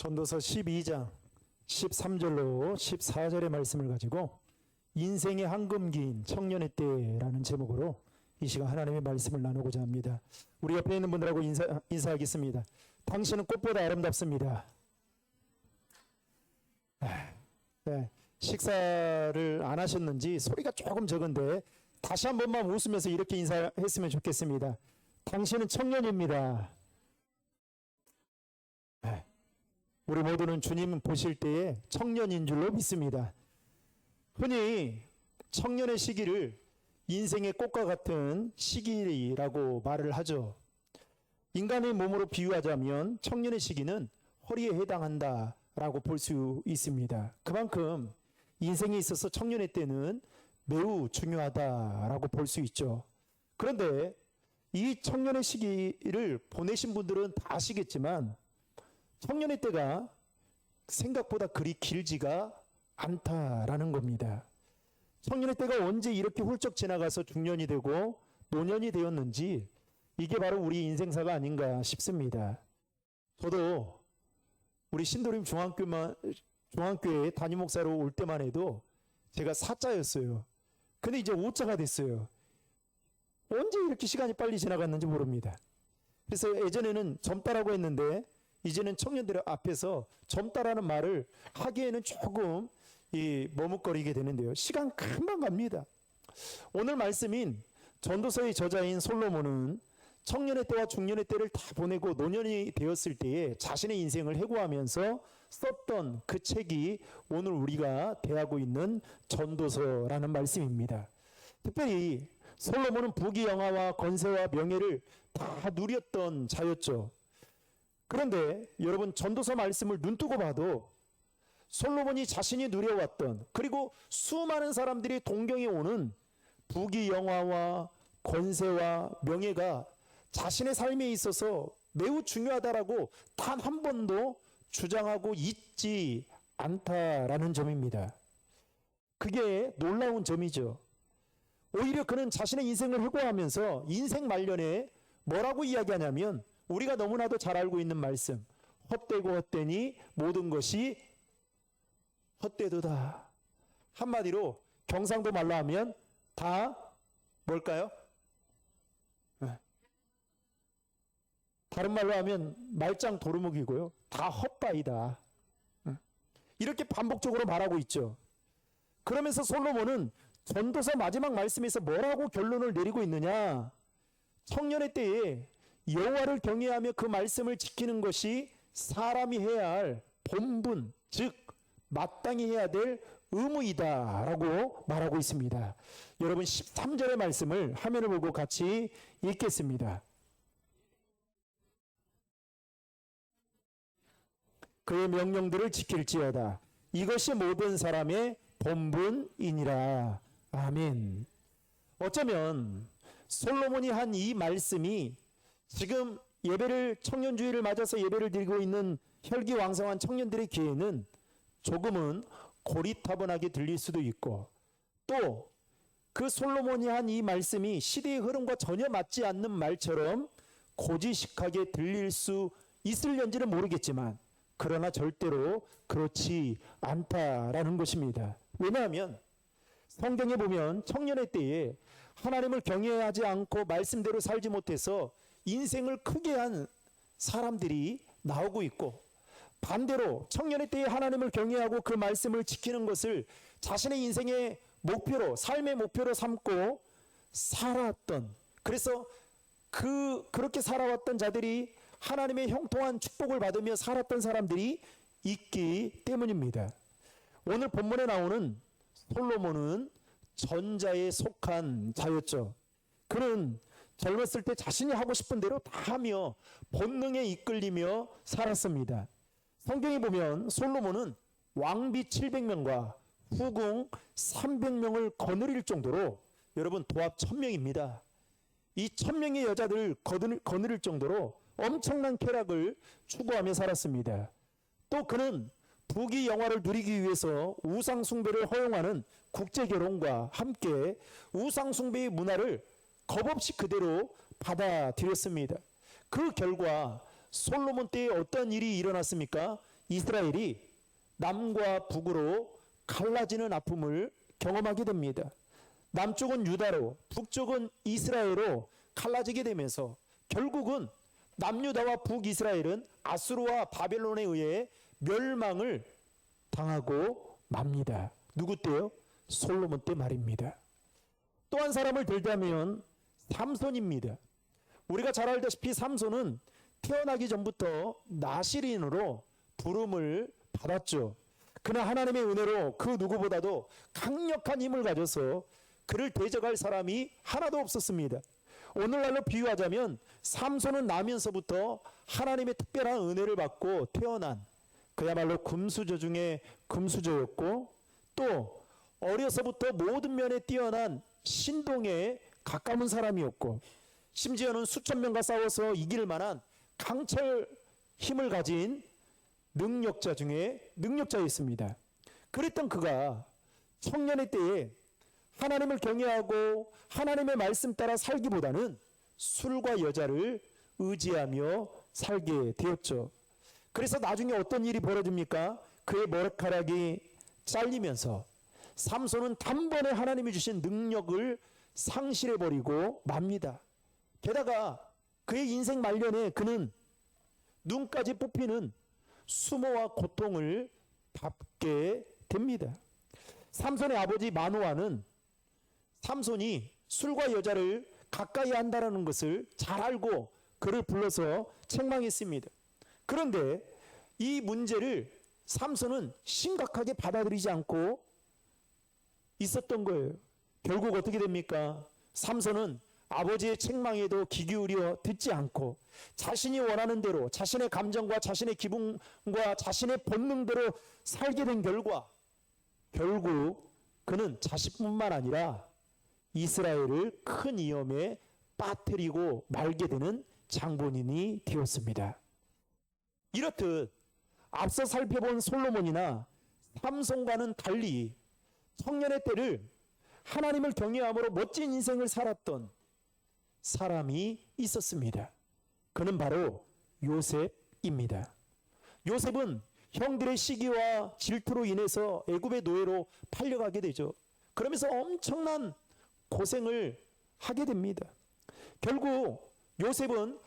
전도서 12장 13절로 14절의 말씀을 가지고 인생의 황금기인 청년의 때라는 제목으로 이 시간 하나님의 말씀을 나누고자 합니다. 우리 옆에 있는 분들하고 인사하겠습니다. 당신은 꽃보다 아름답습니다. 네, 식사를 안 하셨는지 소리가 조금 적은데 다시 한 번만 웃으면서 이렇게 인사했으면 좋겠습니다. 당신은 청년입니다. 우리 모두는 주님 보실 때에 청년인 줄로 믿습니다. 흔히 청년의 시기를 인생의 꽃과 같은 시기라고 말을 하죠. 인간의 몸으로 비유하자면 청년의 시기는 허리에 해당한다라고 볼 수 있습니다. 그만큼 인생에 있어서 청년의 때는 매우 중요하다라고 볼 수 있죠. 그런데 이 청년의 시기를 보내신 분들은 다 아시겠지만 청년의 때가 생각보다 그리 길지가 않다라는 겁니다. 청년의 때가 언제 이렇게 훌쩍 지나가서 중년이 되고 노년이 되었는지 이게 바로 우리 인생사가 아닌가 싶습니다. 저도 우리 신도림 중앙교회 담임 목사로 올 때만 해도 제가 4자였어요. 근데 이제 5자가 됐어요. 언제 이렇게 시간이 빨리 지나갔는지 모릅니다. 그래서 예전에는 젊다라고 했는데 이제는 청년들 앞에서 젊다라는 말을 하기에는 조금 머뭇거리게 되는데요. 시간 금방 갑니다. 오늘 말씀인 전도서의 저자인 솔로몬은 청년의 때와 중년의 때를 다 보내고 노년이 되었을 때에 자신의 인생을 회고하면서 썼던 그 책이 오늘 우리가 대하고 있는 전도서라는 말씀입니다. 특별히 솔로몬은 부귀영화와 권세와 명예를 다 누렸던 자였죠. 그런데 여러분 전도서 말씀을 눈뜨고 봐도 솔로몬이 자신이 누려왔던 그리고 수많은 사람들이 동경해 오는 부귀영화와 권세와 명예가 자신의 삶에 있어서 매우 중요하다라고 단 한 번도 주장하고 있지 않다라는 점입니다. 그게 놀라운 점이죠. 오히려 그는 자신의 인생을 회고하면서 인생 말년에 뭐라고 이야기하냐면 우리가 너무나도 잘 알고 있는 말씀, 헛되고 헛되니 모든 것이 헛되도다. 한마디로 경상도 말로 하면 다 뭘까요? 다른 말로 하면 말짱 도루묵이고요. 다 헛바이다. 이렇게 반복적으로 말하고 있죠. 그러면서 솔로몬은 전도서 마지막 말씀에서 뭐라고 결론을 내리고 있느냐? 청년의 때에 여호와를 경외하며 그 말씀을 지키는 것이 사람이 해야 할 본분, 즉 마땅히 해야 될 의무이다라고 말하고 있습니다. 여러분 13절의 말씀을 화면을 보고 같이 읽겠습니다. 그의 명령들을 지킬지어다. 이것이 모든 사람의 본분이니라. 아멘. 어쩌면 솔로몬이 한 이 말씀이 지금 청년주의를 맞아서 예배를 드리고 있는 혈기왕성한 청년들의 귀에는 조금은 고리타분하게 들릴 수도 있고 또 그 솔로몬이 한 이 말씀이 시대의 흐름과 전혀 맞지 않는 말처럼 고지식하게 들릴 수 있을런지는 모르겠지만 그러나 절대로 그렇지 않다라는 것입니다. 왜냐하면 성경에 보면 청년의 때에 하나님을 경외하지 않고 말씀대로 살지 못해서 인생을 크게 한 사람들이 나오고 있고 반대로 청년의 때에 하나님을 경외하고 그 말씀을 지키는 것을 자신의 인생의 목표로 삶의 목표로 삼고 살았던 그래서 그렇게 살아왔던 자들이 하나님의 형통한 축복을 받으며 살았던 사람들이 있기 때문입니다. 오늘 본문에 나오는 솔로몬은 전자에 속한 자였죠. 그는 젊었을 때 자신이 하고 싶은 대로 다 하며 본능에 이끌리며 살았습니다. 성경에 보면 솔로몬은 왕비 700명과 후궁 300명을 거느릴 정도로 여러분 도합 1000명입니다. 이 1000명의 여자들을 거느릴 정도로 엄청난 쾌락을 추구하며 살았습니다. 또 그는 부귀영화를 누리기 위해서 우상숭배를 허용하는 국제결혼과 함께 우상숭배의 문화를 겁없이 그대로 받아들였습니다. 그 결과 솔로몬 때에 어떤 일이 일어났습니까? 이스라엘이 남과 북으로 갈라지는 아픔을 경험하게 됩니다. 남쪽은 유다로, 북쪽은 이스라엘로 갈라지게 되면서 결국은 남유다와 북이스라엘은 아수르와 바벨론에 의해 멸망을 당하고 맙니다. 누구 때요? 솔로몬 때 말입니다. 또 한 사람을 들자면 삼손입니다. 우리가 잘 알다시피 삼손은 태어나기 전부터 나실인으로 부름을 받았죠. 그러나 하나님의 은혜로 그 누구보다도 강력한 힘을 가져서 그를 대적할 사람이 하나도 없었습니다. 오늘날로 비유하자면 삼손은 나면서부터 하나님의 특별한 은혜를 받고 태어난 그야말로 금수저 중에 금수저였고, 또 어려서부터 모든 면에 뛰어난 신동에 가까운 사람이었고, 심지어는 수천 명과 싸워서 이길 만한 강철 힘을 가진 능력자 중에 능력자였습니다. 그랬던 그가 청년의 때에 하나님을 경외하고 하나님의 말씀 따라 살기보다는 술과 여자를 의지하며 살게 되었죠. 그래서 나중에 어떤 일이 벌어집니까? 그의 머리카락이 잘리면서 삼손은 단번에 하나님이 주신 능력을 상실해버리고 맙니다. 게다가 그의 인생 말년에 그는 눈까지 뽑히는 수모와 고통을 받게 됩니다. 삼손의 아버지 마노아는 삼손이 술과 여자를 가까이 한다는 것을 잘 알고 그를 불러서 책망했습니다. 그런데 이 문제를 삼손은 심각하게 받아들이지 않고 있었던 거예요. 결국 어떻게 됩니까? 삼손은 아버지의 책망에도 귀 기울여 듣지 않고 자신이 원하는 대로 자신의 감정과 자신의 기분과 자신의 본능대로 살게 된 결과 결국 그는 자식뿐만 아니라 이스라엘을 큰 위험에 빠뜨리고 말게 되는 장본인이 되었습니다. 이렇듯 앞서 살펴본 솔로몬이나 삼손과는 달리 청년의 때를 하나님을 경외함으로 멋진 인생을 살았던 사람이 있었습니다. 그는 바로 요셉입니다. 요셉은 형들의 시기와 질투로 인해서 애굽의 노예로 팔려가게 되죠. 그러면서 엄청난 고생을 하게 됩니다. 결국 요셉은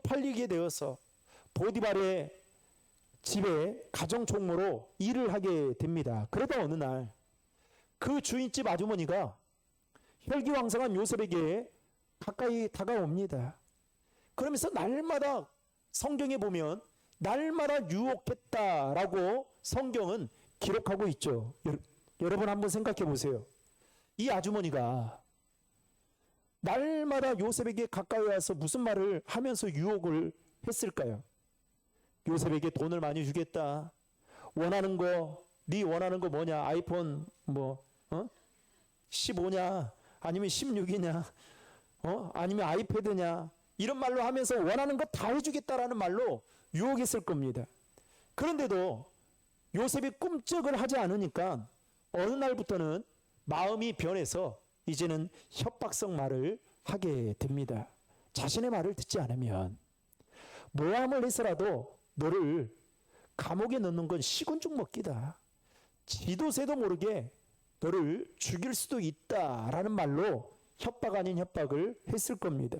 팔리게 되어서 보디발의 집에 가정총무로 일을 하게 됩니다. 그러다 어느 날 그 주인집 아주머니가 혈기왕성한 요셉에게 가까이 다가옵니다. 그러면서 날마다 성경에 보면 날마다 유혹했다라고 성경은 기록하고 있죠. 여러분 한번 생각해 보세요. 이 아주머니가 날마다 요셉에게 가까이 와서 무슨 말을 하면서 유혹을 했을까요? 요셉에게 돈을 많이 주겠다. 원하는 거, 네 원하는 거 뭐냐? 아이폰 15냐? 아니면 16이냐? 아니면 아이패드냐? 이런 말로 하면서 원하는 거 다 해주겠다라는 말로 유혹했을 겁니다. 그런데도 요셉이 꿈쩍을 하지 않으니까 어느 날부터는 마음이 변해서 이제는 협박성 말을 하게 됩니다. 자신의 말을 듣지 않으면 모함을 해서라도 너를 감옥에 넣는 건 식은죽 먹기다. 지도새도 모르게 너를 죽일 수도 있다라는 말로 협박 아닌 협박을 했을 겁니다.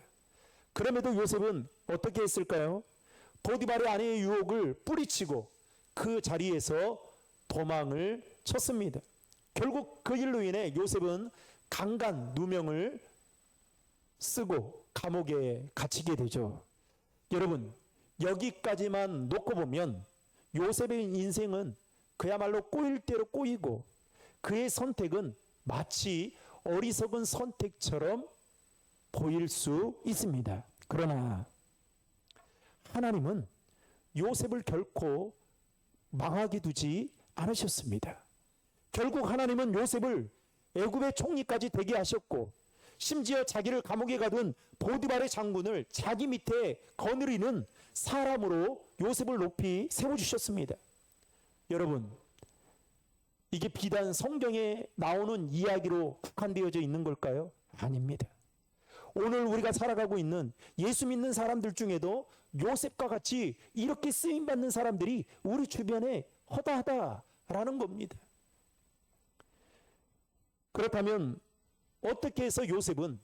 그럼에도 요셉은 어떻게 했을까요? 보디발의 아내의 유혹을 뿌리치고 그 자리에서 도망을 쳤습니다. 결국 그 일로 인해 요셉은 강간 누명을 쓰고 감옥에 갇히게 되죠. 여러분, 여기까지만 놓고 보면 요셉의 인생은 그야말로 꼬일 대로 꼬이고 그의 선택은 마치 어리석은 선택처럼 보일 수 있습니다. 그러나 하나님은 요셉을 결코 망하게 두지 않으셨습니다. 결국 하나님은 요셉을 애굽의 총리까지 되게 하셨고 심지어 자기를 감옥에 가둔 보디발의 장군을 자기 밑에 거느리는 사람으로 요셉을 높이 세워주셨습니다. 여러분, 이게 비단 성경에 나오는 이야기로 국한되어져 있는 걸까요? 아닙니다. 오늘 우리가 살아가고 있는 예수 믿는 사람들 중에도 요셉과 같이 이렇게 쓰임받는 사람들이 우리 주변에 허다하다라는 겁니다. 그렇다면 어떻게 해서 요셉은,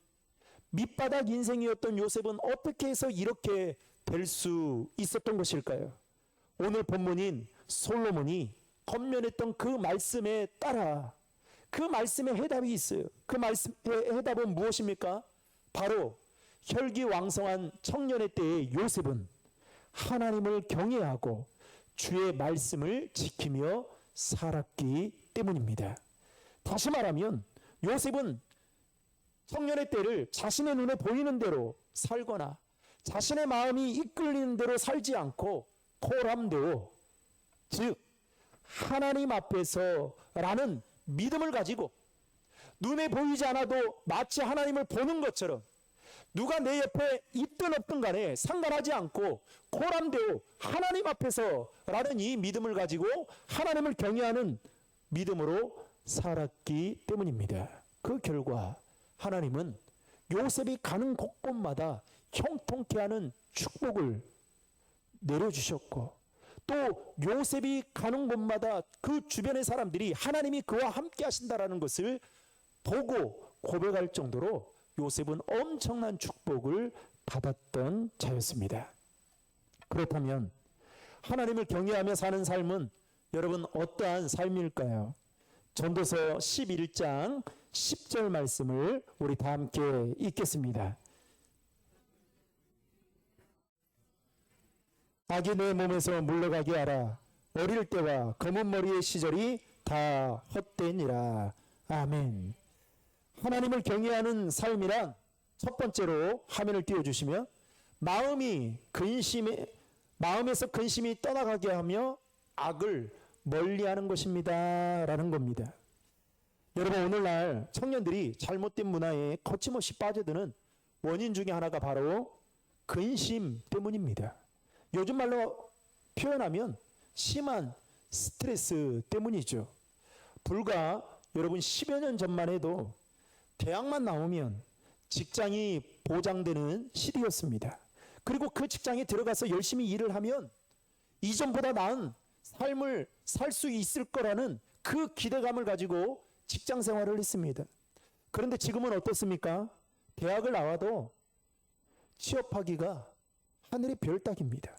밑바닥 인생이었던 요셉은 어떻게 해서 이렇게 될 수 있었던 것일까요? 오늘 본문인 솔로몬이 권면했던 그 말씀에 따라 그 말씀에 해답이 있어요. 그 말씀의 해답은 무엇입니까? 바로 혈기왕성한 청년의 때의 요셉은 하나님을 경외하고 주의 말씀을 지키며 살았기 때문입니다. 다시 말하면 요셉은 청년의 때를 자신의 눈에 보이는 대로 살거나 자신의 마음이 이끌리는 대로 살지 않고 코람데오, 즉 하나님 앞에서라는 믿음을 가지고 눈에 보이지 않아도 마치 하나님을 보는 것처럼 누가 내 옆에 있든 없든 간에 상관하지 않고 코람데오, 하나님 앞에서라는 이 믿음을 가지고 하나님을 경외하는 믿음으로 살았기 때문입니다. 그 결과 하나님은 요셉이 가는 곳곳마다 형통케 하는 축복을 내려주셨고, 또 요셉이 가는 곳마다 그 주변의 사람들이 하나님이 그와 함께 하신다라는 것을 보고 고백할 정도로 요셉은 엄청난 축복을 받았던 자였습니다. 그렇다면 하나님을 경외하며 사는 삶은 여러분 어떠한 삶일까요? 전도서 11장 10절 말씀을 우리 다 함께 읽겠습니다. 악이 내 몸에서 물러가게 하라. 어릴 때와 검은 머리의 시절이 다 헛되니라. 아멘. 하나님을 경외하는 삶이란 첫 번째로 화면을 띄워주시면 마음에서 근심이 떠나가게 하며 악을 멀리하는 것입니다 라는 겁니다. 여러분, 오늘날 청년들이 잘못된 문화에 거침없이 빠져드는 원인 중에 하나가 바로 근심 때문입니다. 요즘 말로 표현하면 심한 스트레스 때문이죠. 불과 여러분 10여 년 전만 해도 대학만 나오면 직장이 보장되는 시대였습니다. 그리고 그 직장에 들어가서 열심히 일을 하면 이전보다 나은 삶을 살 수 있을 거라는 그 기대감을 가지고 직장 생활을 했습니다. 그런데 지금은 어떻습니까? 대학을 나와도 취업하기가 하늘의 별 따기입니다.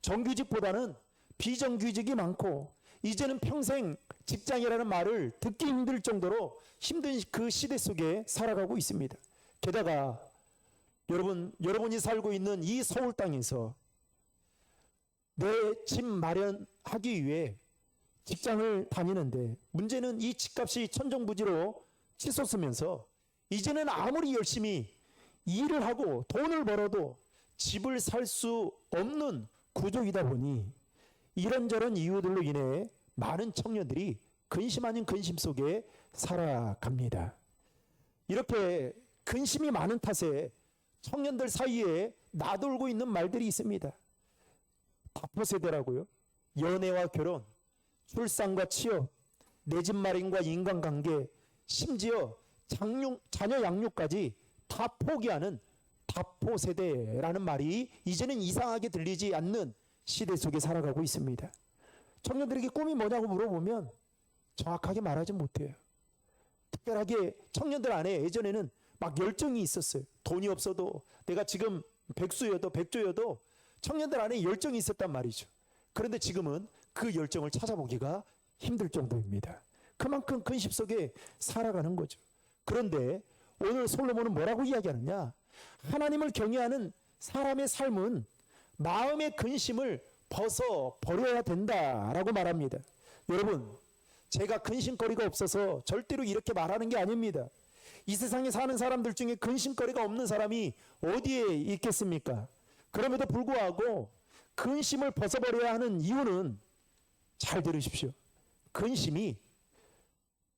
정규직보다는 비정규직이 많고 이제는 평생 직장이라는 말을 듣기 힘들 정도로 힘든 그 시대 속에 살아가고 있습니다. 게다가 여러분이 살고 있는 이 서울 땅에서 내 집 마련하기 위해 직장을 다니는데 문제는 이 집값이 천정부지로 치솟으면서 이제는 아무리 열심히 일을 하고 돈을 벌어도 집을 살 수 없는 구조이다 보니 이런저런 이유들로 인해 많은 청년들이 근심 아닌 근심 속에 살아갑니다. 이렇게 근심이 많은 탓에 청년들 사이에 나돌고 있는 말들이 있습니다. 다포세대라고요. 연애와 결혼, 출산과 취업, 내 집 마련과 인간관계, 심지어 자녀 양육까지 다 포기하는 다포세대라는 말이 이제는 이상하게 들리지 않는 시대 속에 살아가고 있습니다. 청년들에게 꿈이 뭐냐고 물어보면 정확하게 말하지 못해요. 특별하게 청년들 안에 예전에는 막 열정이 있었어요. 돈이 없어도 내가 지금 백수여도 백조여도 청년들 안에 열정이 있었단 말이죠. 그런데 지금은 그 열정을 찾아보기가 힘들 정도입니다. 그만큼 근심 속에 살아가는 거죠. 그런데 오늘 솔로몬은 뭐라고 이야기하느냐? 하나님을 경외하는 사람의 삶은 마음의 근심을 벗어버려야 된다라고 말합니다. 여러분, 제가 근심거리가 없어서 절대로 이렇게 말하는 게 아닙니다. 이 세상에 사는 사람들 중에 근심거리가 없는 사람이 어디에 있겠습니까? 그럼에도 불구하고 근심을 벗어버려야 하는 이유는 잘 들으십시오. 근심이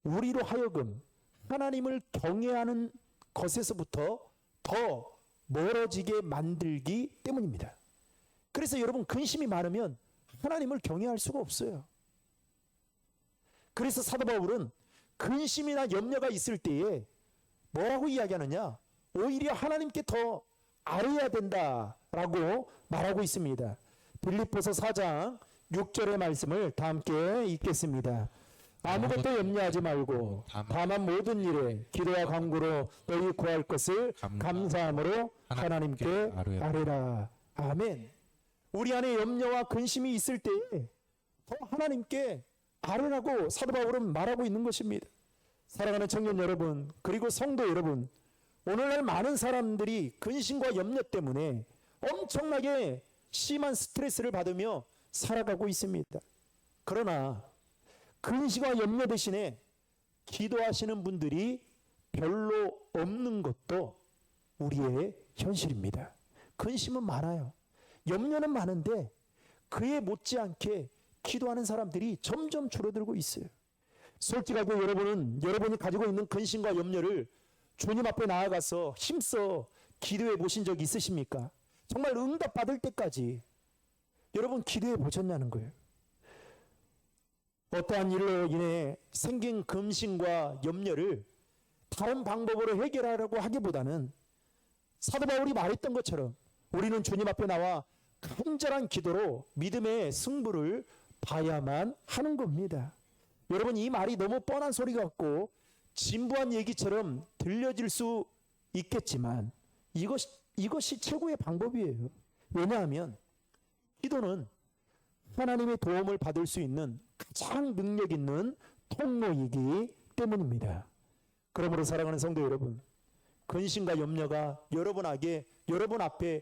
우리로 하여금 하나님을 경외하는 것에서부터 더 멀어지게 만들기 때문입니다. 그래서 여러분, 근심이 많으면 하나님을 경외할 수가 없어요. 그래서 사도 바울은 근심이나 염려가 있을 때에 뭐라고 이야기하느냐? 오히려 하나님께 더 아뢰야 된다라고 말하고 있습니다. 빌립보서 4장 6절의 말씀을 다 함께 읽겠습니다. 아무것도 염려하지 말고 다만 모든 일에 기도와 간구로 너희 구할 것을 감사함으로 하나님께 아뢰라. 아멘. 우리 안에 염려와 근심이 있을 때에 더 하나님께 아뢰라고 사도 바울은 말하고 있는 것입니다. 사랑하는 청년 여러분, 그리고 성도 여러분, 오늘날 많은 사람들이 근심과 염려 때문에 엄청나게 심한 스트레스를 받으며 살아가고 있습니다. 그러나 근심과 염려 대신에 기도하시는 분들이 별로 없는 것도 우리의 현실입니다. 근심은 많아요. 염려는 많은데 그에 못지않게 기도하는 사람들이 점점 줄어들고 있어요. 솔직하게 여러분이 가지고 있는 근심과 염려를 주님 앞에 나아가서 힘써 기도해 보신 적 있으십니까? 정말 응답 받을 때까지 여러분 기도해 보셨냐는 거예요. 어떠한 일로 인해 생긴 근심과 염려를 다른 방법으로 해결하려고 하기보다는 사도 바울이 말했던 것처럼 우리는 주님 앞에 나와 간절한 기도로 믿음의 승부를 봐야만 하는 겁니다. 여러분, 이 말이 너무 뻔한 소리 같고 진부한 얘기처럼 들려질 수 있겠지만 이것이 최고의 방법이에요. 왜냐하면 기도는 하나님의 도움을 받을 수 있는 가장 능력 있는 통로이기 때문입니다. 그러므로 사랑하는 성도 여러분, 근심과 염려가 여러분 앞에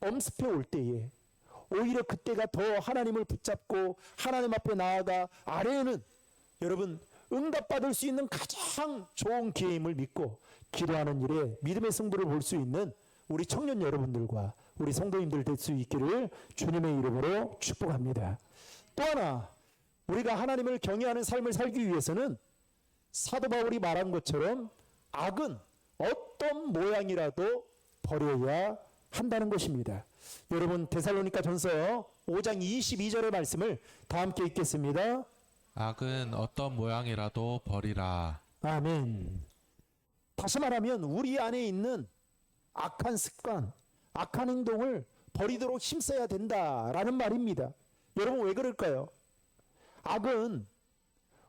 엄습해 올 때에 오히려 그때가 더 하나님을 붙잡고 하나님 앞에 나아가 아뢰는 여러분 응답받을 수 있는 가장 좋은 기회임을 믿고 기도하는 일에 믿음의 승부를 볼 수 있는 우리 청년 여러분들과 우리 성도님들 될 수 있기를 주님의 이름으로 축복합니다. 또 하나, 우리가 하나님을 경외하는 삶을 살기 위해서는 사도 바울이 말한 것처럼 악은 어떤 모양이라도 버려야 한다는 것입니다. 여러분, 데살로니가 전서 5장 22절의 말씀을 다 함께 읽겠습니다. 악은 어떤 모양이라도 버리라. 아멘. 다시 말하면 우리 안에 있는 악한 습관, 악한 행동을 버리도록 힘써야 된다라는 말입니다. 여러분, 왜 그럴까요? 악은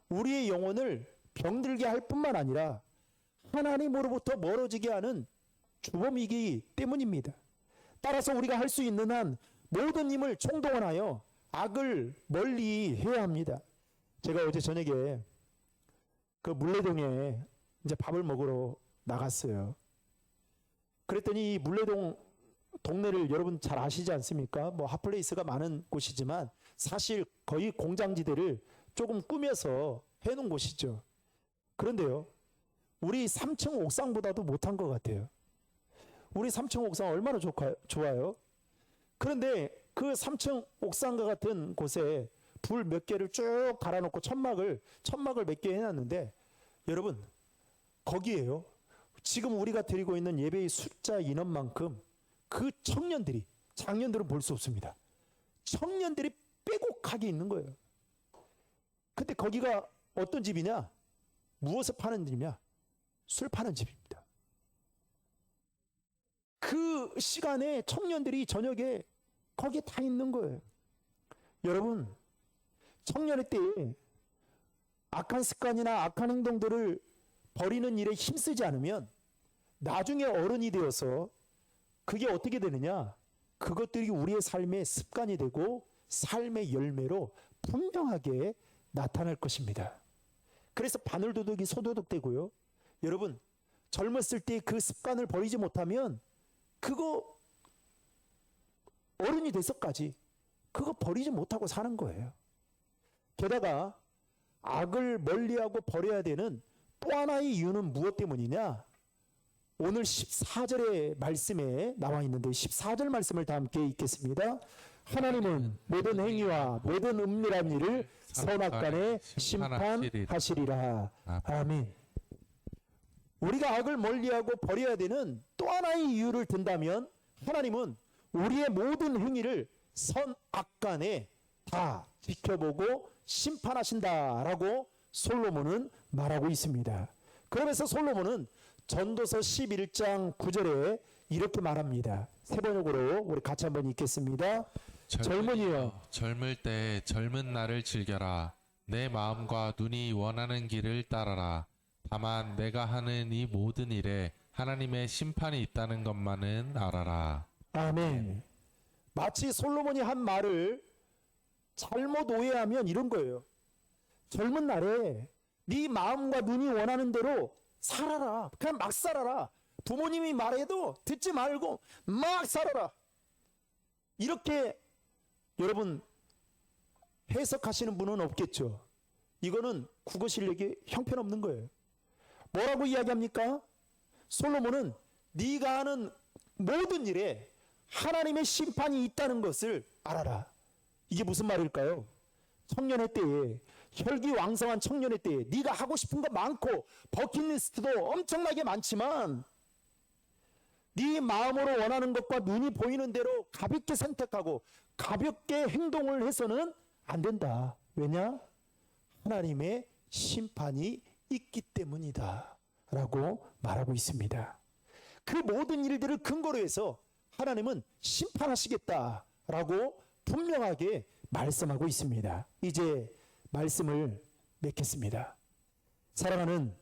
우리의 영혼을 병들게 할 뿐만 아니라 하나님으로부터 멀어지게 하는 주범이기 때문입니다. 따라서 우리가 할 수 있는 한 모든 힘을 총동원하여 악을 멀리 해야 합니다. 제가 어제 저녁에 그 물레동에 이제 밥을 먹으러 나갔어요. 그랬더니 이 물레동 동네를 여러분 잘 아시지 않습니까? 뭐 핫플레이스가 많은 곳이지만 사실 거의 공장지대를 조금 꾸며서 해놓은 곳이죠. 그런데요, 우리 3층 옥상보다도 못한 것 같아요. 우리 3층 옥상 얼마나 좋아요? 그런데 그 3층 옥상과 같은 곳에 불 몇 개를 쭉 달아놓고 천막을 몇 개 해놨는데 여러분, 거기에요, 지금 우리가 드리고 있는 예배의 숫자 인원만큼 그 청년들이, 장년들은 볼 수 없습니다. 청년들이 빼곡하게 있는 거예요. 근데 거기가 어떤 집이냐? 무엇을 파는 집이냐? 술 파는 집입니다. 그 시간에 청년들이 저녁에 거기에 다 있는 거예요. 여러분, 청년의 때에 악한 습관이나 악한 행동들을 버리는 일에 힘쓰지 않으면 나중에 어른이 되어서 그게 어떻게 되느냐? 그것들이 우리의 삶의 습관이 되고 삶의 열매로 분명하게 나타날 것입니다. 그래서 바늘도둑이 소도둑 되고요. 여러분, 젊었을 때 그 습관을 버리지 못하면 그거 어른이 돼서까지 그거 버리지 못하고 사는 거예요. 게다가 악을 멀리하고 버려야 되는 또 하나의 이유는 무엇 때문이냐? 오늘 14절의 말씀에 나와 있는데 14절 말씀을 다 함께 읽겠습니다. 하나님은 모든 행위와 모든 은밀한 일을 선악간에 심판하시리라. 아멘. 우리가 악을 멀리하고 버려야 되는 또 하나의 이유를 든다면 하나님은 우리의 모든 행위를 선악간에 다 지켜보고 심판하신다라고 솔로몬은 말하고 있습니다. 그러면서 솔로몬은 전도서 11장 9절에 이렇게 말합니다. 세 번역으로 우리 같이 한번 읽겠습니다. 젊은이여, 젊을 때 젊은 날을 즐겨라. 내 마음과 눈이 원하는 길을 따라라. 다만 내가 하는 이 모든 일에 하나님의 심판이 있다는 것만은 알아라. 아멘. 마치 솔로몬이 한 말을 잘못 오해하면 이런 거예요. 젊은 날에 네 마음과 눈이 원하는 대로 살아라. 그냥 막 살아라. 부모님이 말해도 듣지 말고 막 살아라. 이렇게 여러분 해석하시는 분은 없겠죠. 이거는 국어 실력이 형편없는 거예요. 뭐라고 이야기합니까? 솔로몬은 네가 하는 모든 일에 하나님의 심판이 있다는 것을 알아라. 이게 무슨 말일까요? 청년의 때에, 혈기왕성한 청년의 때에 네가 하고 싶은 거 많고 버킷리스트도 엄청나게 많지만 네 마음으로 원하는 것과 눈이 보이는 대로 가볍게 선택하고 가볍게 행동을 해서는 안 된다. 왜냐? 하나님의 심판이 있기 때문이다 라고 말하고 있습니다. 그 모든 일들을 근거로 해서 하나님은 심판하시겠다 라고 분명하게 말씀하고 있습니다. 이제 말씀을 맺겠습니다. 사랑하는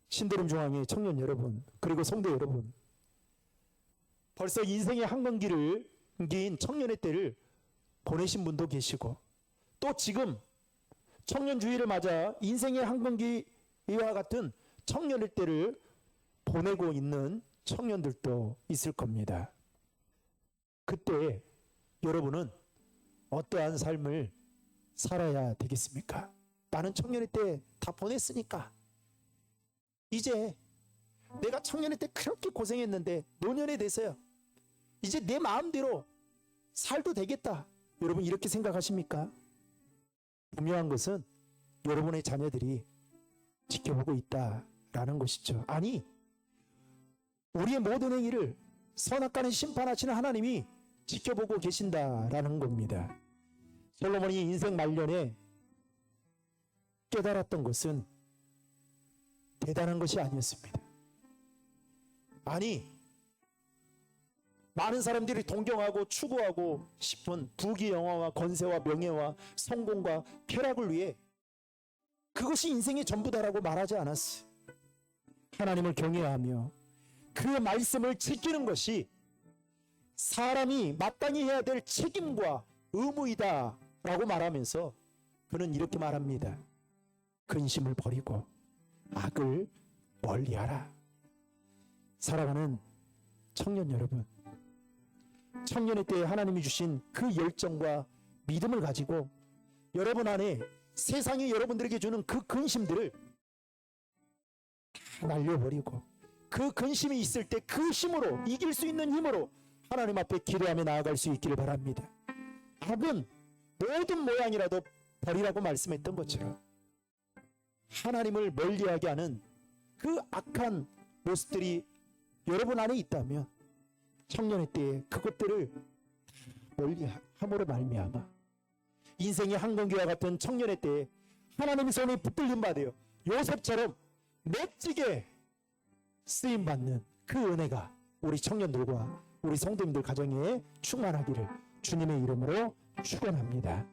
신도림 중앙의 청년 여러분, 그리고 성도 여러분, 벌써 인생의 한강기를 긴 청년의 때를 보내신 분도 계시고 또 지금 청년주의를 맞아 인생의 한강기와 같은 청년의 때를 보내고 있는 청년들도 있을 겁니다. 그때 여러분은 어떠한 삶을 살아야 되겠습니까? 나는 청년의 때 다 보냈으니까 이제 내가 청년의 때 그렇게 고생했는데 노년에 돼서요 이제 내 마음대로 살도 되겠다. 여러분 이렇게 생각하십니까? 분명한 것은 여러분의 자녀들이 지켜보고 있다라는 것이죠. 아니, 우리의 모든 행위를 선악과는 심판하시는 하나님이 지켜보고 계신다라는 겁니다. 솔로몬이 인생 말년에 깨달았던 것은 대단한 것이 아니었습니다. 아니, 많은 사람들이 동경하고 추구하고 싶은 부귀 영화와 권세와 명예와 성공과 쾌락을 위해 그것이 인생의 전부다라고 말하지 않았어요. 하나님을 경외하며 그 말씀을 지키는 것이 사람이 마땅히 해야 될 책임과 의무이다 라고 말하면서 그는 이렇게 말합니다. 근심을 버리고 악을 멀리하라. 사랑하는 청년 여러분, 청년의 때에 하나님이 주신 그 열정과 믿음을 가지고 여러분 안에 세상이 여러분들에게 주는 그 근심들을 다 날려버리고 그 근심이 있을 때 그 힘으로 이길 수 있는 힘으로 하나님 앞에 기도하며 나아갈 수 있기를 바랍니다. 악은 모든 모양이라도 버리라고 말씀했던 것처럼 하나님을 멀리하게 하는 그 악한 모습들이 여러분 안에 있다면 청년의 때에 그것들을 멀리함으로 말미암아 인생의 한강기와 같은 청년의 때에 하나님의 손이 붙들림 받아요. 요셉처럼 멋지게 쓰임받는 그 은혜가 우리 청년들과 우리 성도님들 가정에 충만하기를 주님의 이름으로 축원합니다.